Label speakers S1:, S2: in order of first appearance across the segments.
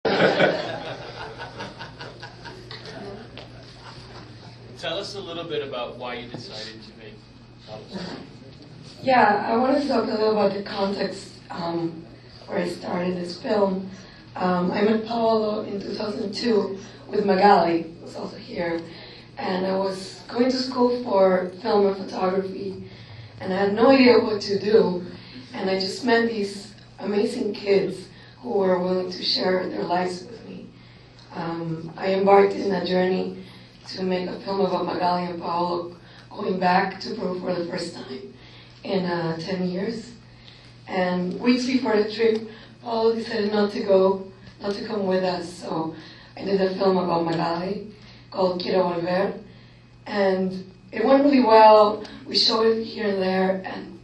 S1: Tell us a little bit about why you decided to make Paolo.
S2: Yeah, I wanted to talk a little about the context where I started this film. I met Paolo in 2002 with Magali, who's also here, and I was going to school for film and photography, and I had no idea what to do, and I just met these amazing kids who were willing to share their lives with me. I embarked in a journey to make a film about Magali and Paolo going back to Peru for the first time in 10 years. And weeks before the trip, Paolo decided not to come with us. So I did a film about Magali called Quiero Volver. And it went really well. We showed it here and there. And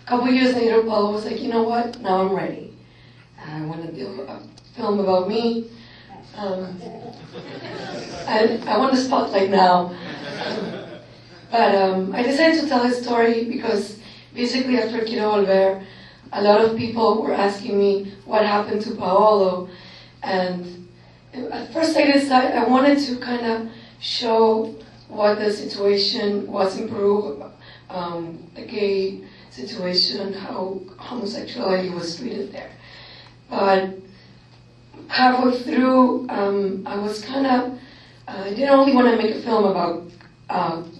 S2: a couple years later, Paolo was like, you know what? Now I'm ready. I want to do a film about me. And I want the spotlight now. But I decided to tell his story because basically after Quiero Volver, a lot of people were asking me what happened to Paolo. And at first I wanted to kind of show what the situation was in Peru, the gay situation, how homosexuality was treated there. But halfway through, I didn't only want to make a film about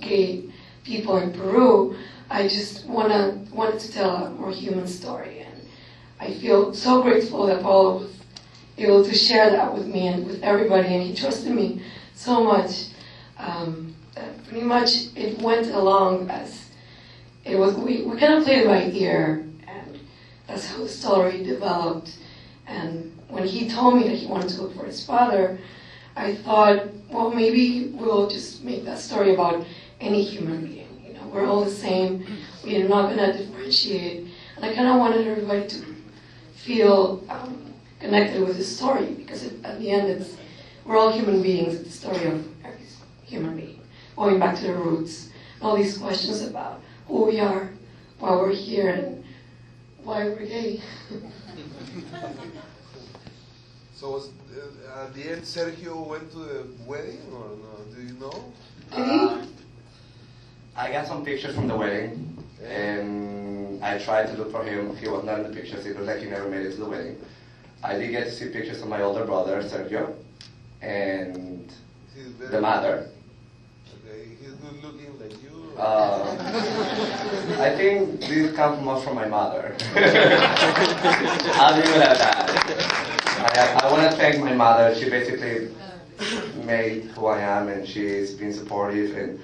S2: gay people in Peru. I just wanted to tell a more human story, and I feel so grateful that Paolo was able to share that with me and with everybody, and he trusted me so much that pretty much it went along as it was. We kind of played it by ear, and that's how the story developed. And when he told me that he wanted to look for his father, I thought, well, maybe we'll just make that story about any human being. You know, we're all the same. We're not going to differentiate. And I kind of wanted everybody to feel connected with this story because at the end, we're all human beings. It's the story of every human being, going back to the roots. All these questions about who we are, why we're here, and why we're gay.
S3: So at the end, Sergio went to the wedding, or no? Do you know?
S4: I got some pictures from the wedding, and I tried to look for him. He was not in the pictures. It looked like he never made it to the wedding. I did get to see pictures of my older brother, Sergio, and the mother.
S3: Okay, he's good looking like you.
S4: I think this comes more from my mother. I'll leave it at that. I want to thank my mother. She basically made who I am, and she's been supportive. And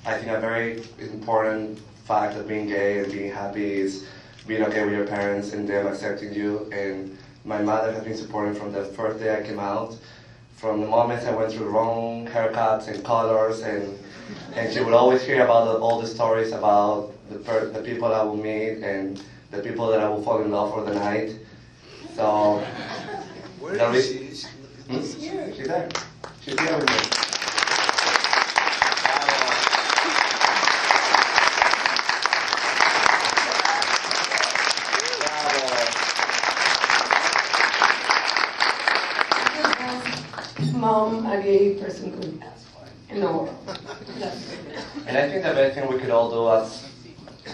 S4: I think a very important fact of being gay and being happy is being okay with your parents and them accepting you. And my mother has been supportive from the first day I came out, from the moments I went through wrong haircuts and colors, and she would always hear about all the stories about the people I will meet and the people that I will fall in love for the night. So,
S3: where is she?
S4: She's here. She's there. She's here with me.
S2: Mom, a gay person could ask for in the world.
S4: And I think the best thing we could all do as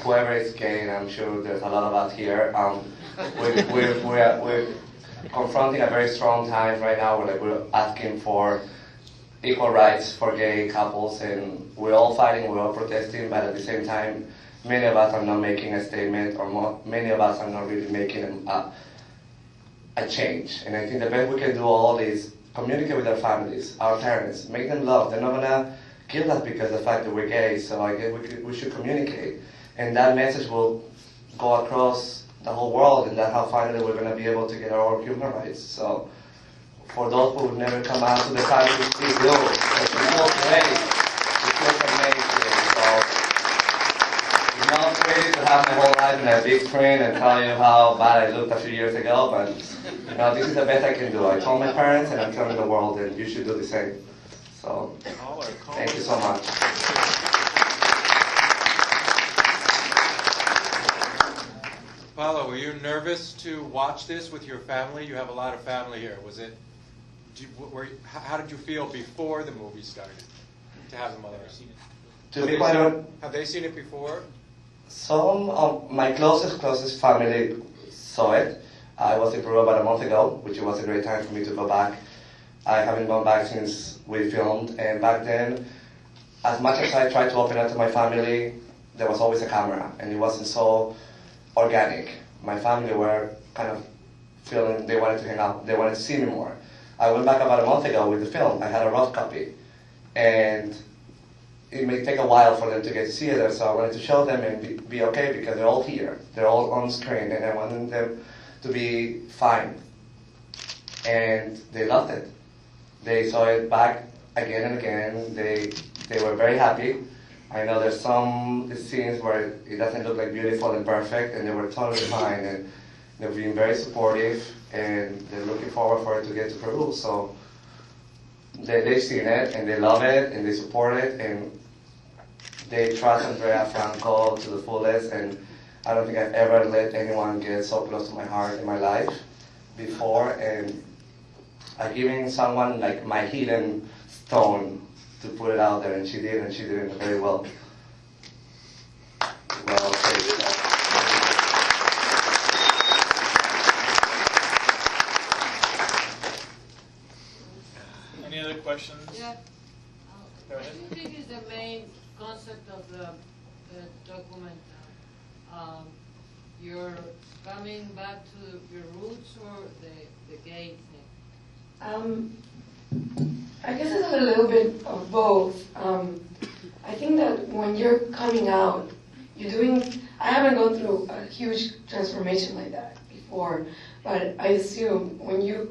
S4: whoever is gay, and I'm sure there's a lot of us here, we're confronting a very strong time right now. We're asking for equal rights for gay couples, and we're all fighting, we're all protesting, but at the same time, many of us are not making a statement, or many of us are not really making a change. And I think the best we can do all is communicate with our families, our parents, make them love. They're not gonna kill us because of the fact that we're gay, so I guess we should communicate. And that message will go across the whole world, and that's how finally we're going to be able to get our human rights. So, for those who would never come out to the family, please do. It feels great. It feels amazing. So, it's not crazy to have my whole life in a big screen and tell you how bad I looked a few years ago, but this is the best I can do. I told my parents, and I'm telling the world, and you should do the same. So, thank you so much.
S5: Paolo, were you nervous to watch this with your family? You have a lot of family here. Was it? How did you feel before the movie started to have them all there?
S4: To be quite honest,
S5: Have they seen it before?
S4: some of my closest family saw it. I was in Peru about a month ago, which was a great time for me to go back. I haven't gone back since we filmed, and back then, as much as I tried to open up to my family, there was always a camera, and it wasn't so organic. My family were kind of feeling they wanted to hang out, they wanted to see me more. I went back about a month ago with the film. I had a rough copy, and it may take a while for them to get to see it, so I wanted to show them and be okay because they're all here. They're all on screen, and I wanted them to be fine. And they loved it. They saw it back again and again. They were very happy. I know there's some scenes where it doesn't look like beautiful and perfect, and they were totally fine, and they've been very supportive, and they're looking forward for it to get to Peru. So they've seen it, and they love it, and they support it, and they trust Andrea, Franco to the fullest, and I don't think I've ever let anyone get so close to my heart in my life before, and I've given someone like my hidden stone to put it out there, and she did it very well.
S1: Any other questions?
S6: Yeah.
S1: Go
S6: What
S1: ahead.
S6: do you think is the main concept of the document? You're coming back to your roots or the gay thing?
S2: I guess it's a little bit of both. I think that when you're coming out, I haven't gone through a huge transformation like that before, but I assume when you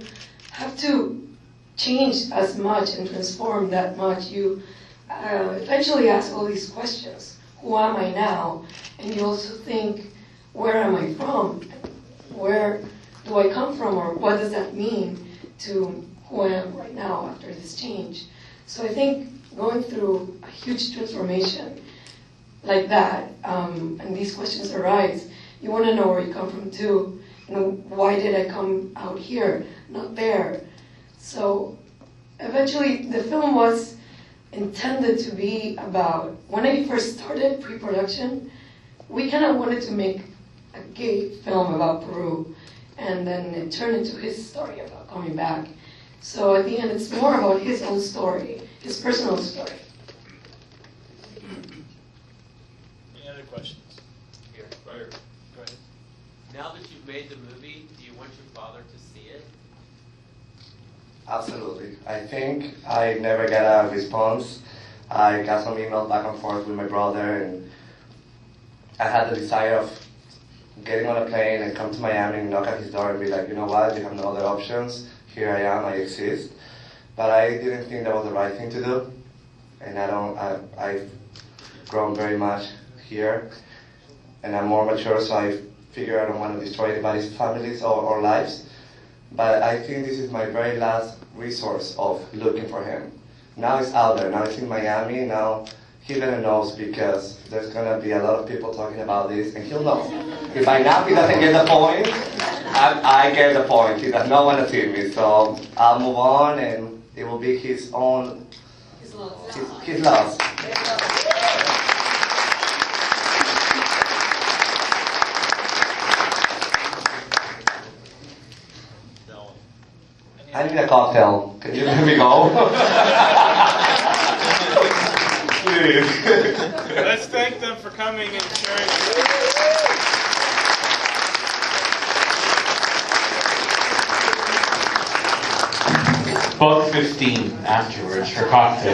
S2: have to change as much and transform that much, you eventually ask all these questions. Who am I now? And you also think, where am I from? Where do I come from? Or what does that mean to who I am right now after this change? So I think going through a huge transformation like that, and these questions arise, you want to know where you come from too. Why did I come out here, not there? So eventually the film was intended to be about, when I first started pre-production, we kind of wanted to make a gay film about Peru, and then it turned into his story about coming back. So at the end, it's more about his own story, his personal story.
S1: Any other questions?
S7: Here.
S1: Right. Go ahead.
S7: Now that you've made the movie, do you want your father to see it?
S4: Absolutely. I think I never got a response. I got some emails back and forth with my brother, and I had the desire of getting on a plane and come to Miami and knock at his door and be like, you know what, you have no other options. Here I am, I exist. But I didn't think that was the right thing to do. And I've grown very much here. And I'm more mature, so I figure I don't want to destroy anybody's families or lives. But I think this is my very last resource of looking for him. Now it's out there, now it's in Miami, now he better knows because there's gonna be a lot of people talking about this and he'll know. If by now he doesn't get the point, I get the point. He does not want to see me, so I'll move on and it will be his own, his loss. I need a cocktail. Can you let me go? Please.
S1: Let's thank them for coming and sharing.
S8: About 15 afterwards for cocktail.